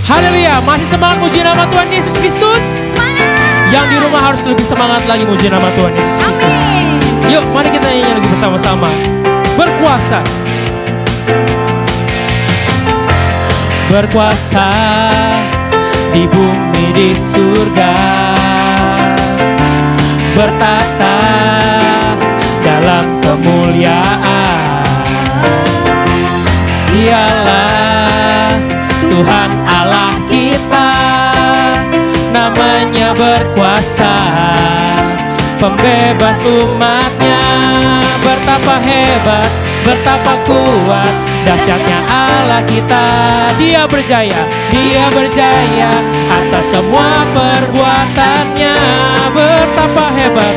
Haleluya, masih semangat muji nama Tuhan Yesus Kristus? Semangat. Yang di rumah harus lebih semangat lagi muji nama Tuhan Yesus Kristus. Yuk, mari kita nyanyi lagi bersama-sama. Berkuasa. Berkuasa di bumi di surga, bertata dalam kemuliaan. Dialah Tuhan Allah kita, namanya berkuasa, pembebas umatnya. Betapa hebat, betapa kuat, dahsyatnya Allah kita. Dia berjaya atas semua perbuatannya. Betapa hebat,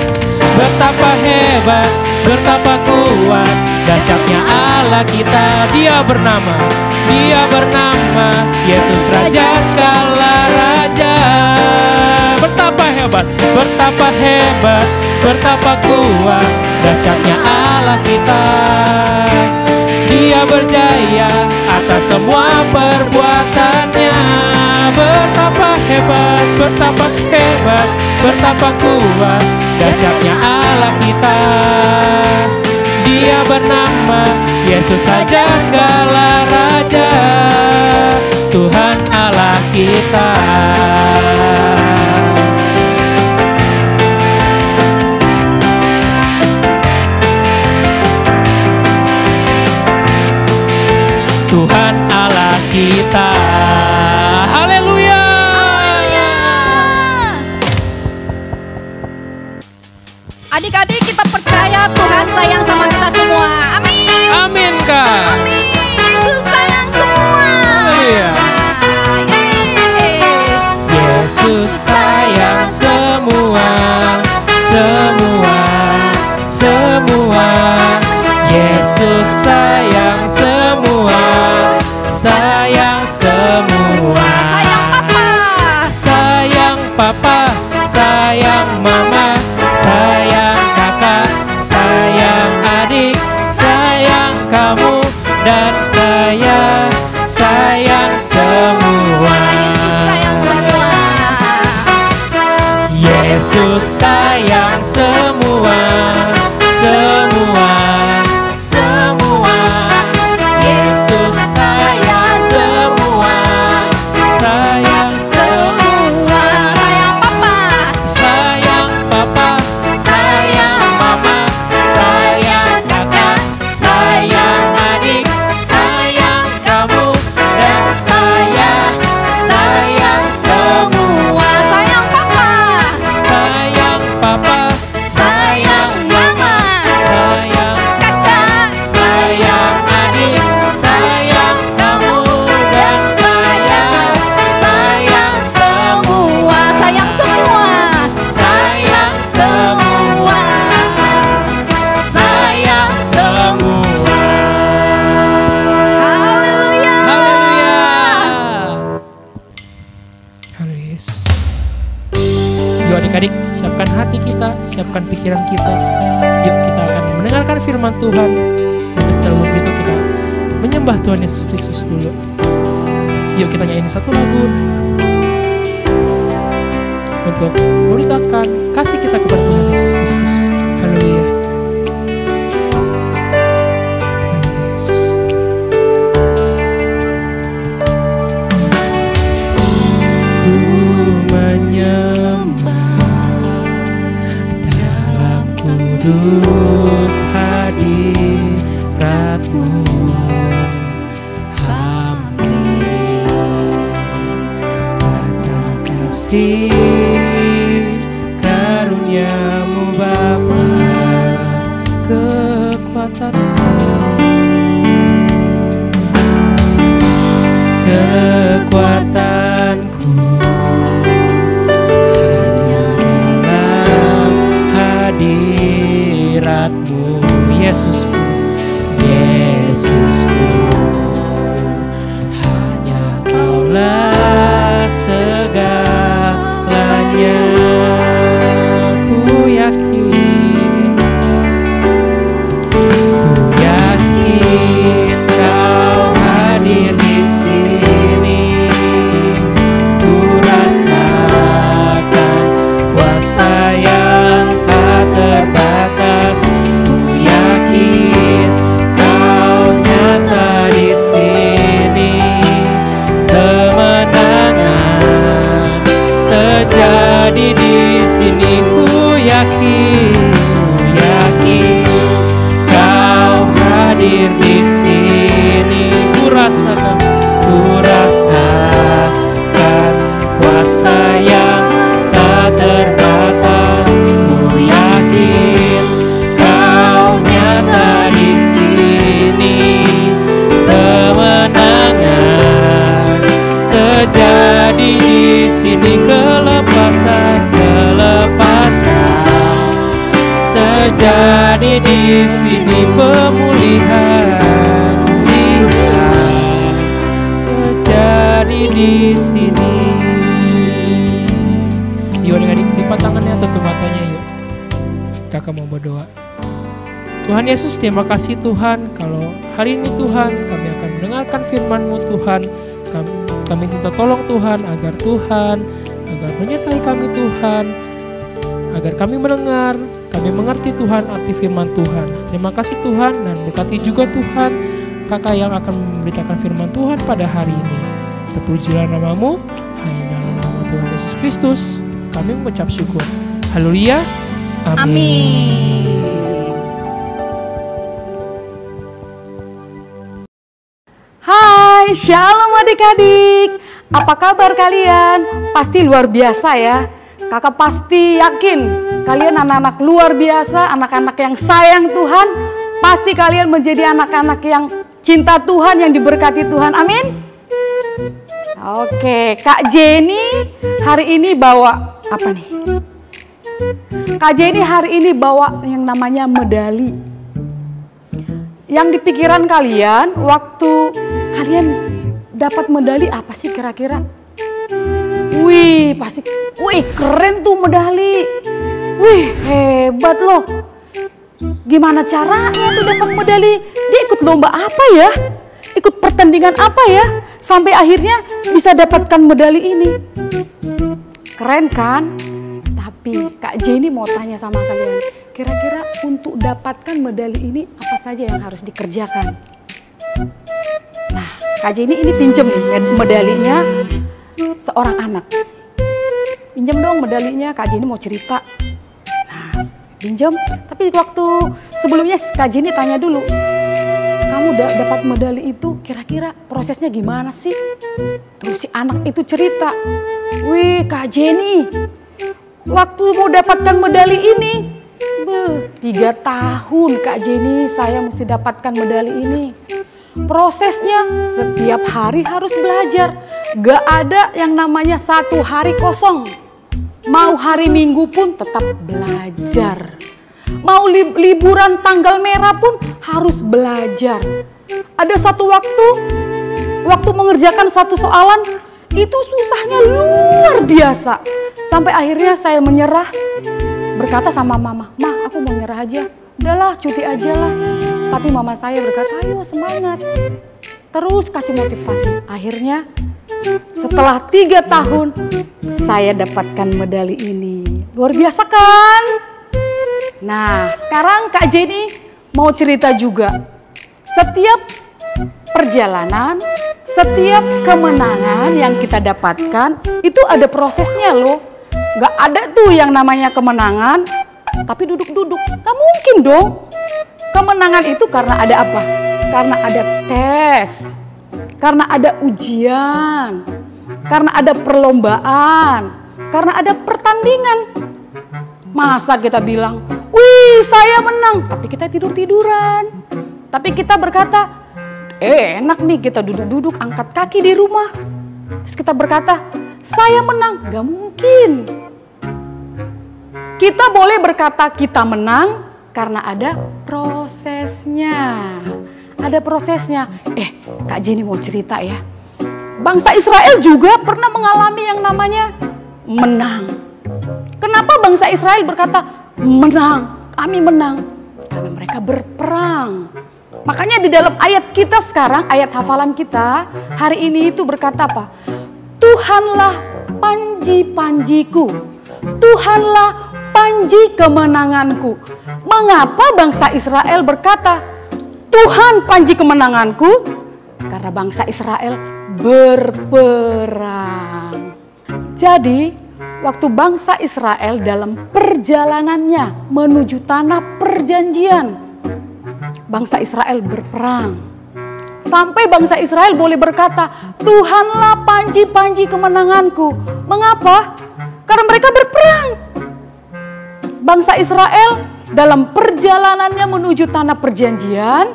betapa kuat, dahsyatnya Allah kita. Dia bernama Yesus Raja segala raja. Betapa hebat, betapa kuat, dahsyatnya Allah kita. Dia berjaya atas semua perbuatannya. Betapa hebat, betapa kuat, dahsyatnya Allah kita. Dia bernama Yesus Raja segala raja, Tuhan Allah kita. Tuhan Allah kita. Haleluya. Adik-adik, kita percaya Tuhan sayang sama kita semua. Amin. Amin, Kak. Amin. Yesus sayang semua. Haleluya. Yesus sayang semua. Yesus sayang semua. Sayang semua. Sayang papa, sayang mama, sayang kakak, sayang adik, sayang kamu dan saya. Sayang semua. Yesus sayang semua. Yesus sayang semua. Sayang semua. Sayang papa, sayang mama, sayang kakak, sayang adik, sayang kamu dan saya. Sayang semua. Sayang papa, sayang mama, sayang kakak, sayang adik, sayang kamu dan saya. Sayang semua. Sayang semua. Sayang semua. Sayang semua. Haleluya. Haleluya. Haleluya Yesus. Yuk adik-adik, siapkan hati kita, siapkan pikiran kita. Yuk kita akan mendengarkan firman Tuhan. Tapi setelah itu kita menyembah Tuhan Yesus Kristus dulu. Yuk kita nyanyi satu lagu untuk memberitakan kasih kita kepada Tuhan Yesus Kristus. Haleluya. Yesus. Ku menyembah dalam kudus hadirat-Mu. Hampiri mata kasih karunia-Mu Bapa, kekuatanku, kekuatanku hanya dalam hadirat-Mu. Yesusku, Yesusku, hanya Kaulah segala rasakan, ku rasakan kuasa yang tak terbatas. Ku yakin Kau nyata di sini, kemenangan terjadi di sini, kelepasan terjadi di sini, pemulihan terjadi di sini. Yuk adik-adik, lipat tangannya, tutup matanya yuk. Kakak mau berdoa. Tuhan Yesus, terima kasih Tuhan, kalau hari ini Tuhan kami akan mendengarkan firman-Mu Tuhan. Kami minta tolong Tuhan agar menyertai kami Tuhan, agar kami mendengar, kami mengerti Tuhan arti firman Tuhan. Terima kasih Tuhan, dan berkati juga Tuhan kakak yang akan memberitakan firman Tuhan pada hari ini. Terpujilah nama-Mu, hanya dalam nama Tuhan Yesus Kristus kami mengucap syukur. Haleluya. Amin. Hai, shalom adik-adik. Apa kabar kalian? Pasti luar biasa ya. Kakak pasti yakin kalian anak-anak luar biasa, anak-anak yang sayang Tuhan. Pasti kalian menjadi anak-anak yang cinta Tuhan, yang diberkati Tuhan. Amin. Oke, Kak Jenny hari ini bawa apa nih? Kak Jenny hari ini bawa yang namanya medali. Yang di pikiran kalian waktu kalian dapat medali apa sih kira-kira? Wih, pasti, wih keren tuh medali. Wih, hebat loh. Gimana caranya tuh dapat medali? Dia ikut lomba apa ya? Ikut pertandingan apa ya? Sampai akhirnya bisa dapatkan medali ini. Keren kan? Tapi Kak Jenny mau tanya sama kalian, kira-kira untuk dapatkan medali ini apa saja yang harus dikerjakan? Nah, Kak Jenny ini pinjem nih medalinya seorang anak. Pinjem dong medalinya, Kak Jenny mau cerita. Nah, pinjem. Tapi waktu sebelumnya Kak Jenny tanya dulu, kamu dapat medali itu kira-kira prosesnya gimana sih? Terus si anak itu cerita, wih Kak Jenny, waktu mau dapatkan medali ini, 3 tahun Kak Jenny saya mesti dapatkan medali ini. Prosesnya setiap hari harus belajar. Gak ada yang namanya 1 hari kosong. Mau hari Minggu pun tetap belajar. Mau liburan tanggal merah pun harus belajar. Ada satu waktu mengerjakan satu soalan, itu susahnya luar biasa. Sampai akhirnya saya menyerah, berkata sama mama, "Ma, aku mau nyerah aja. Udahlah, cuti aja lah." Tapi mama saya berkata, "Ayo semangat." Terus kasih motivasi. Akhirnya setelah 3 tahun saya dapatkan medali ini. Luar biasa kan? Nah, sekarang Kak Jenny mau cerita juga. Setiap perjalanan, setiap kemenangan yang kita dapatkan itu ada prosesnya loh. Gak ada tuh yang namanya kemenangan tapi duduk-duduk. Gak mungkin dong. Kemenangan itu karena ada apa? Karena ada tes, karena ada ujian, karena ada perlombaan, karena ada pertandingan. Masa kita bilang, wih saya menang, tapi kita tidur-tiduran. Tapi kita berkata, enak nih kita duduk-duduk angkat kaki di rumah. Terus kita berkata, saya menang. Gak mungkin. Kita boleh berkata kita menang karena ada prosesnya. Ada prosesnya. Kak Jenny mau cerita ya. Bangsa Israel juga pernah mengalami yang namanya menang. Kenapa bangsa Israel berkata menang? Kami menang. Karena mereka berperang. Makanya di dalam ayat kita sekarang, ayat hafalan kita hari ini itu berkata apa? Tuhanlah panji-panjiku. Tuhanlah panji kemenanganku. Mengapa bangsa Israel berkata Tuhan panji kemenanganku? Karena bangsa Israel berperang. Jadi waktu bangsa Israel dalam perjalanannya menuju tanah perjanjian, bangsa Israel berperang. Sampai bangsa Israel boleh berkata, Tuhanlah panji-panji kemenanganku. Mengapa? Karena mereka berperang. Bangsa Israel dalam perjalanannya menuju tanah perjanjian,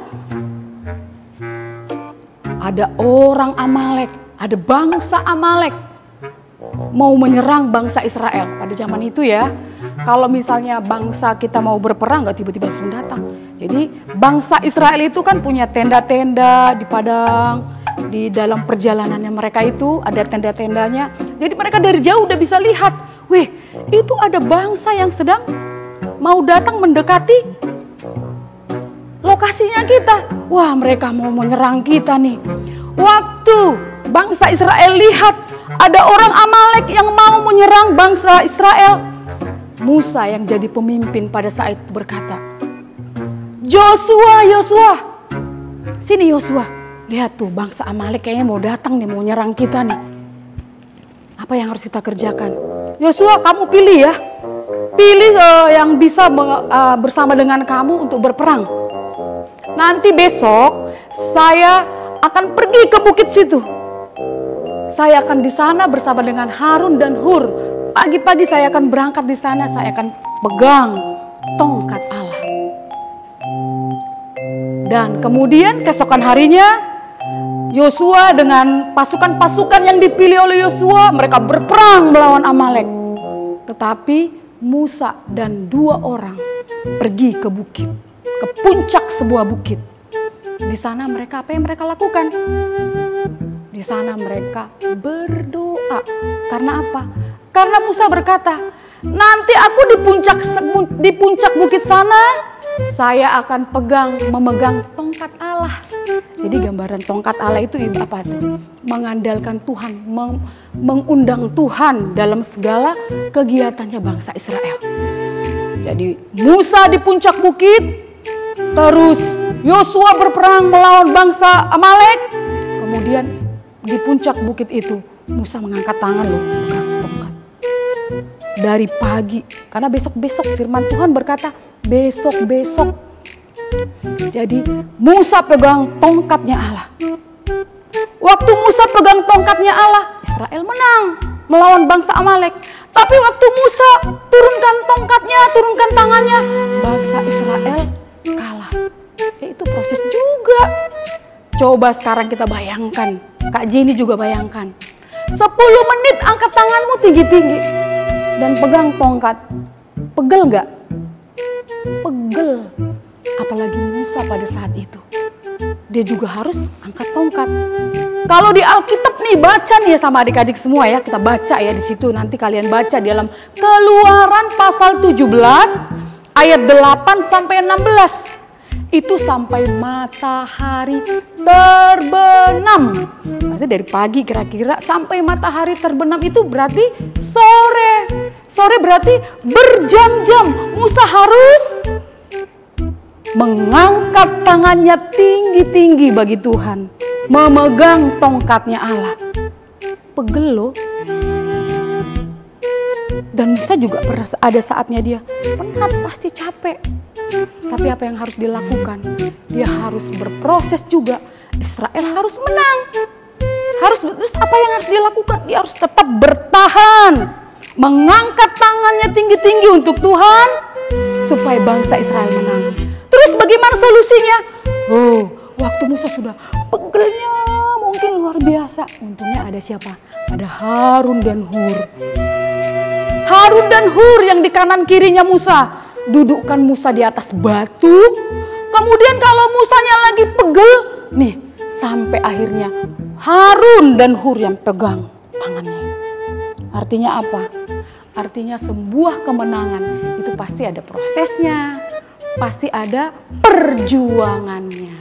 ada orang Amalek, ada bangsa Amalek mau menyerang bangsa Israel. Pada zaman itu ya, kalau misalnya bangsa kita mau berperang gak tiba-tiba langsung datang. Jadi bangsa Israel itu kan punya tenda-tenda di padang, di dalam perjalanannya mereka itu ada tenda-tendanya. Jadi mereka dari jauh udah bisa lihat, wih itu ada bangsa yang sedang mau datang mendekati lokasinya kita. Wah mereka mau menyerang kita nih. Waktu bangsa Israel lihat ada orang Amalek yang mau menyerang bangsa Israel, Musa yang jadi pemimpin pada saat itu berkata, Yosua, sini Yosua, lihat tuh bangsa Amalek kayaknya mau datang nih, mau nyerang kita nih. Apa yang harus kita kerjakan? Yosua kamu pilih ya, pilih yang bisa bersama dengan kamu untuk berperang. Nanti besok saya akan pergi ke bukit situ. Saya akan di sana bersama dengan Harun dan Hur. Pagi-pagi saya akan berangkat di sana, saya akan pegang tongkat Allah. Dan kemudian keesokan harinya Yosua dengan pasukan-pasukan yang dipilih oleh Yosua, mereka berperang melawan Amalek. Tetapi Musa dan 2 orang pergi ke bukit, ke puncak sebuah bukit. Di sana mereka apa yang mereka lakukan? Di sana mereka berdoa. Karena apa? Karena Musa berkata, nanti aku di puncak bukit sana, saya akan memegang tongkat Allah. Jadi gambaran tongkat Allah itu apa tuh? Mengandalkan Tuhan, mengundang Tuhan dalam segala kegiatannya bangsa Israel. Jadi Musa di puncak bukit, terus Yosua berperang melawan bangsa Amalek. Kemudian di puncak bukit itu Musa mengangkat tangan loh, pegang tongkat. Dari pagi, karena besok-besok firman Tuhan berkata besok-besok. Jadi Musa pegang tongkatnya Allah. Waktu Musa pegang tongkatnya Allah, Israel menang melawan bangsa Amalek. Tapi waktu Musa turunkan tongkatnya, turunkan tangannya, bangsa Israel kalah. Itu proses juga. Coba sekarang kita bayangkan, Kak Jenny juga bayangkan. 10 menit angkat tanganmu tinggi-tinggi dan pegang tongkat. Pegel gak? Pegel. Apalagi Musa pada saat itu. Dia juga harus angkat tongkat. Kalau di Alkitab nih, baca nih sama adik-adik semua ya. Kita baca ya di situ, nanti kalian baca di dalam Keluaran pasal 17 ayat 8 sampai 16. Itu sampai matahari terbenam. Berarti dari pagi kira-kira sampai matahari terbenam itu berarti sore. Sore berarti berjam-jam. Musa harus mengangkat tangannya tinggi-tinggi bagi Tuhan. Memegang tongkatnya Allah. Pegel loh. Dan Musa juga pernah ada saatnya dia penat, pasti capek. Tapi apa yang harus dilakukan? Dia harus berproses juga. Israel harus menang. Terus apa yang harus dilakukan? Dia harus tetap bertahan. Mengangkat tangannya tinggi-tinggi untuk Tuhan. Supaya bangsa Israel menang. Terus bagaimana solusinya? Waktu Musa sudah pegelnya mungkin luar biasa. Untungnya ada siapa? Ada Harun dan Hur. Harun dan Hur yang di kanan kirinya Musa. Dudukkan Musa di atas batu. Kemudian kalau Musanya lagi pegel, nih sampai akhirnya Harun dan Hur yang pegang tangannya. Artinya apa? Artinya sebuah kemenangan itu pasti ada prosesnya, pasti ada perjuangannya.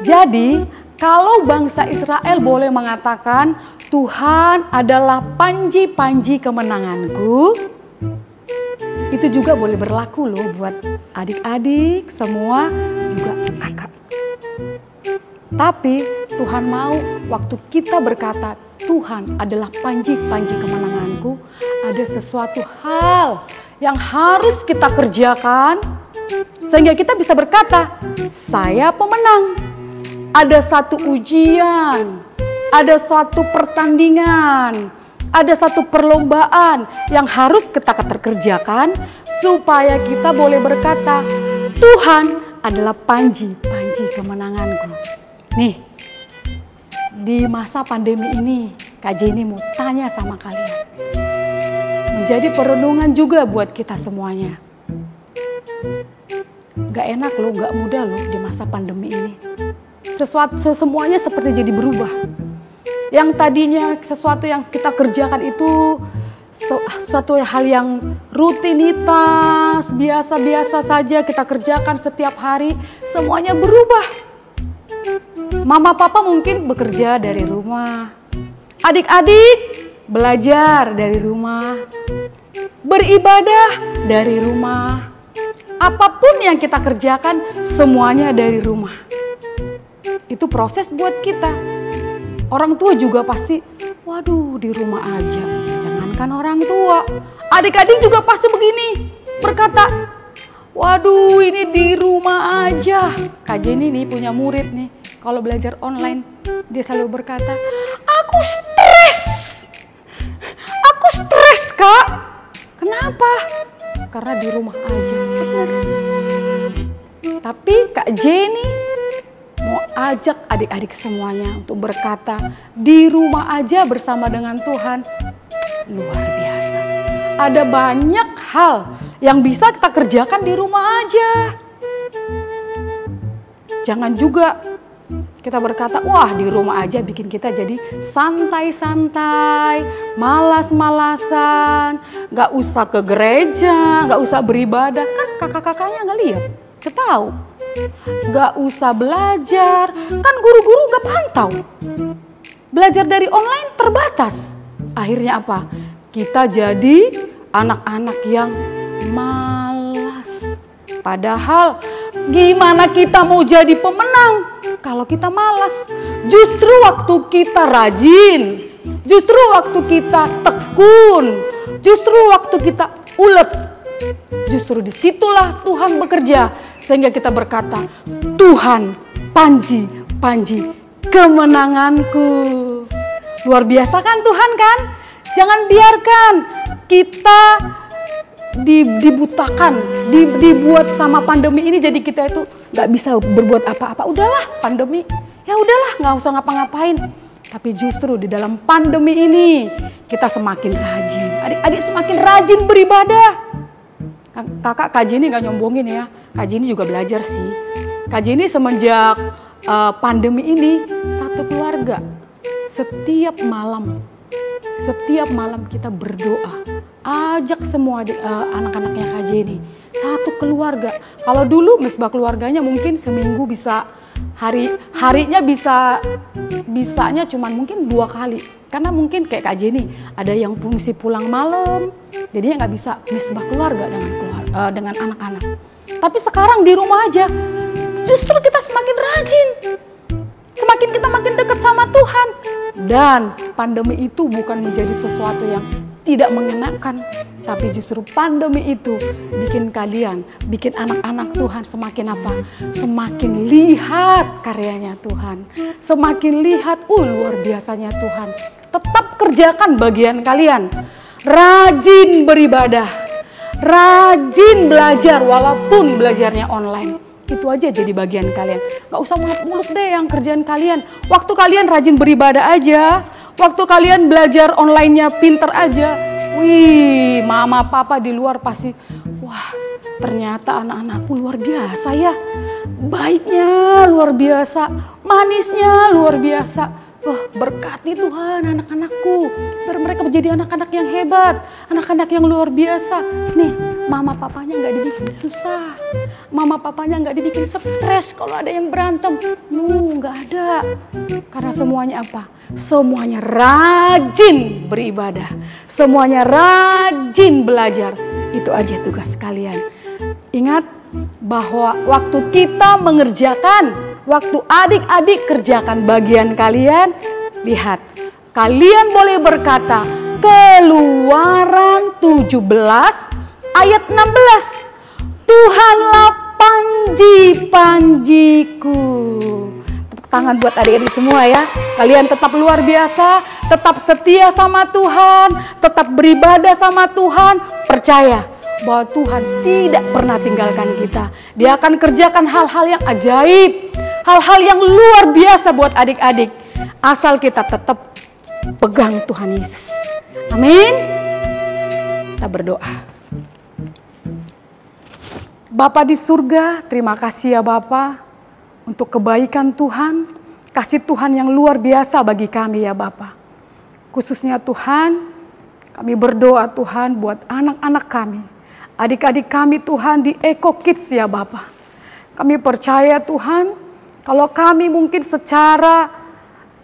Jadi kalau bangsa Israel boleh mengatakan Tuhan adalah panji-panji kemenanganku, itu juga boleh berlaku loh buat adik-adik semua, juga kakak. Tapi Tuhan mau waktu kita berkata Tuhan adalah panji-panji kemenanganku, ada sesuatu hal yang harus kita kerjakan sehingga kita bisa berkata saya pemenang. ada satu ujian, ada suatu pertandingan, ada satu perlombaan yang harus kita kerjakan supaya kita boleh berkata, Tuhan adalah panji kemenanganku. Nih, di masa pandemi ini, Kak Jenny mau tanya sama kalian. Menjadi perenungan juga buat kita semuanya. Gak enak loh, gak mudah loh di masa pandemi ini. Semuanya seperti jadi berubah. Yang tadinya sesuatu yang kita kerjakan itu suatu hal yang rutinitas, biasa-biasa saja kita kerjakan setiap hari, semuanya berubah. Mama papa mungkin bekerja dari rumah, adik-adik belajar dari rumah, beribadah dari rumah. Apapun yang kita kerjakan semuanya dari rumah. Itu proses buat kita. Orang tua juga pasti, waduh di rumah aja. Jangankan orang tua, adik-adik juga pasti begini, berkata, waduh ini di rumah aja. Kak Jenny nih punya murid nih, kalau belajar online, dia selalu berkata, aku stres Kak. Kenapa? Karena di rumah aja. Benar. Tapi Kak Jenny mau ajak adik-adik semuanya untuk berkata, di rumah aja bersama dengan Tuhan. Luar biasa. Ada banyak hal yang bisa kita kerjakan di rumah aja. Jangan juga kita berkata, wah di rumah aja bikin kita jadi santai-santai, malas-malasan, gak usah ke gereja, gak usah beribadah. Kan kakak-kakaknya gak lihat, gak tahu. Gak usah belajar, kan guru-guru gak pantau. Belajar dari online terbatas. Akhirnya apa? Kita jadi anak-anak yang malas. Padahal gimana kita mau jadi pemenang kalau kita malas? Justru waktu kita rajin, justru waktu kita tekun, justru waktu kita ulet, justru disitulah Tuhan bekerja. Sehingga kita berkata, Tuhan panji kemenanganku. Luar biasa kan Tuhan kan? Jangan biarkan kita dibutakan, dibuat sama pandemi ini jadi kita itu gak bisa berbuat apa-apa. Udahlah pandemi, ya udahlah gak usah ngapa-ngapain. Tapi justru di dalam pandemi ini kita semakin rajin. Adik-adik semakin rajin beribadah. Kakak Kak Jenny gak nyombongin ya. Kak Jenny juga belajar sih. Kak Jenny semenjak pandemi ini satu keluarga. Setiap malam kita berdoa. Ajak semua anak-anaknya Kak Jenny. Satu keluarga. Kalau dulu mesbah keluarganya mungkin seminggu bisa harinya bisanya cuman mungkin 2 kali. Karena mungkin kayak Kak Jenny ada yang fungsi pulang malam. Jadinya nggak bisa mesbah keluarga dengan anak-anak. Tapi sekarang di rumah aja, justru kita semakin rajin. Semakin kita makin dekat sama Tuhan. Dan pandemi itu bukan menjadi sesuatu yang tidak mengenakan. Tapi justru pandemi itu bikin kalian, bikin anak-anak Tuhan semakin apa? Semakin lihat karyanya Tuhan. Semakin lihat, luar biasanya Tuhan. Tetap kerjakan bagian kalian. Rajin beribadah. Rajin belajar walaupun belajarnya online. Itu aja jadi bagian kalian. Gak usah muluk-muluk deh yang kerjaan kalian. Waktu kalian rajin beribadah aja. Waktu kalian belajar online-nya pinter aja. Wih, mama papa di luar pasti, wah ternyata anak-anakku luar biasa ya. Baiknya luar biasa, manisnya luar biasa. Berkati Tuhan anak-anakku, biar mereka menjadi anak-anak yang hebat, anak-anak yang luar biasa. Nih, mama papanya nggak dibikin susah, mama papanya nggak dibikin stres kalau ada yang berantem. Nggak ada, karena semuanya apa? Semuanya rajin beribadah, semuanya rajin belajar. Itu aja tugas kalian. Ingat bahwa waktu kita mengerjakan, waktu adik-adik kerjakan bagian kalian, lihat, kalian boleh berkata, Keluaran 17 ayat 16, Tuhanlah panji-panjiku. Tepuk Tepuk tangan buat adik-adik semua ya. Kalian tetap luar biasa, tetap setia sama Tuhan, tetap beribadah sama Tuhan. Percaya bahwa Tuhan tidak pernah tinggalkan kita. Dia akan kerjakan hal-hal yang ajaib, hal-hal yang luar biasa buat adik-adik. Asal kita tetap pegang Tuhan Yesus. Amin. Kita berdoa. Bapa di surga, terima kasih ya Bapa untuk kebaikan Tuhan, kasih Tuhan yang luar biasa bagi kami ya Bapa. Khususnya Tuhan, kami berdoa Tuhan buat anak-anak kami, adik-adik kami Tuhan di Eko Kids ya Bapa. Kami percaya Tuhan, kalau kami mungkin secara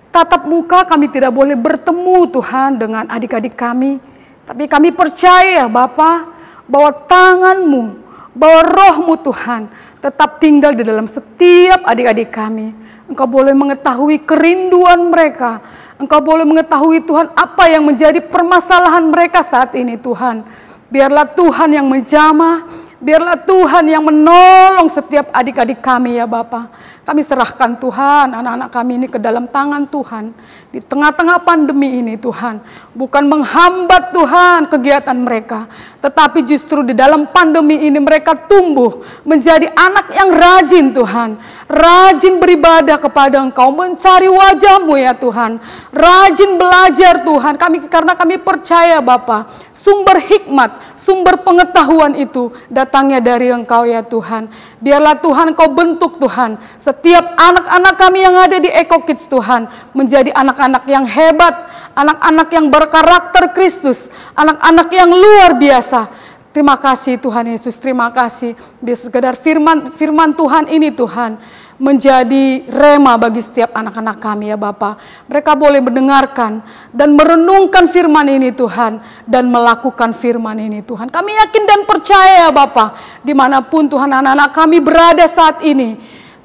tatap muka kami tidak boleh bertemu Tuhan dengan adik-adik kami. Tapi kami percaya Bapa bahwa tangan-Mu, bahwa Roh-Mu Tuhan tetap tinggal di dalam setiap adik-adik kami. Engkau boleh mengetahui kerinduan mereka. Engkau boleh mengetahui Tuhan apa yang menjadi permasalahan mereka saat ini Tuhan. Biarlah Tuhan yang menjamah, biarlah Tuhan yang menolong setiap adik-adik kami ya Bapa. Kami serahkan Tuhan anak-anak kami ini ke dalam tangan Tuhan. Di tengah-tengah pandemi ini Tuhan. Bukan menghambat Tuhan kegiatan mereka. Tetapi justru di dalam pandemi ini mereka tumbuh menjadi anak yang rajin Tuhan. Rajin beribadah kepada Engkau. Mencari wajah-Mu ya Tuhan. Rajin belajar Tuhan. Karena kami percaya Bapa. Sumber hikmat, sumber pengetahuan itu datangnya dari Engkau ya Tuhan. Biarlah Tuhan Kau bentuk Tuhan. Setiap anak-anak kami yang ada di Eko Kids Tuhan. Menjadi anak-anak yang hebat. Anak-anak yang berkarakter Kristus. Anak-anak yang luar biasa. Terima kasih Tuhan Yesus, terima kasih. Biar sekedar firman Tuhan ini Tuhan. Menjadi rema bagi setiap anak-anak kami ya Bapa. Mereka boleh mendengarkan dan merenungkan firman ini Tuhan. Dan melakukan firman ini Tuhan. Kami yakin dan percaya ya Bapa. Dimanapun Tuhan anak-anak kami berada saat ini.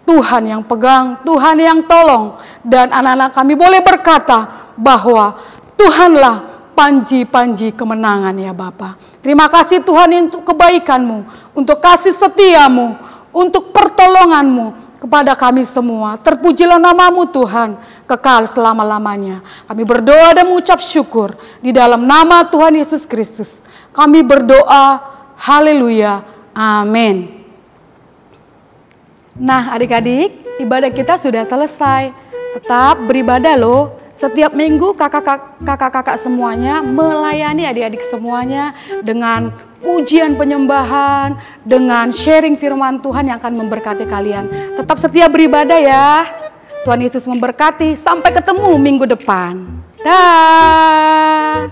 Tuhan yang pegang, Tuhan yang tolong. Dan anak-anak kami boleh berkata bahwa Tuhanlah panji-panji kemenangan ya Bapa. Terima kasih Tuhan untuk kebaikan-Mu. Untuk kasih setia-Mu. Untuk pertolongan-Mu kepada kami semua. Terpujilah nama-Mu Tuhan, kekal selama-lamanya. Kami berdoa dan mengucap syukur di dalam nama Tuhan Yesus Kristus. Kami berdoa, haleluya, amin. Nah adik-adik, ibadah kita sudah selesai. Tetap beribadah loh. Setiap minggu kakak-kakak semuanya melayani adik-adik semuanya dengan pujian penyembahan, dengan sharing firman Tuhan yang akan memberkati kalian. Tetap setia beribadah ya. Tuhan Yesus memberkati. Sampai ketemu minggu depan. Dah.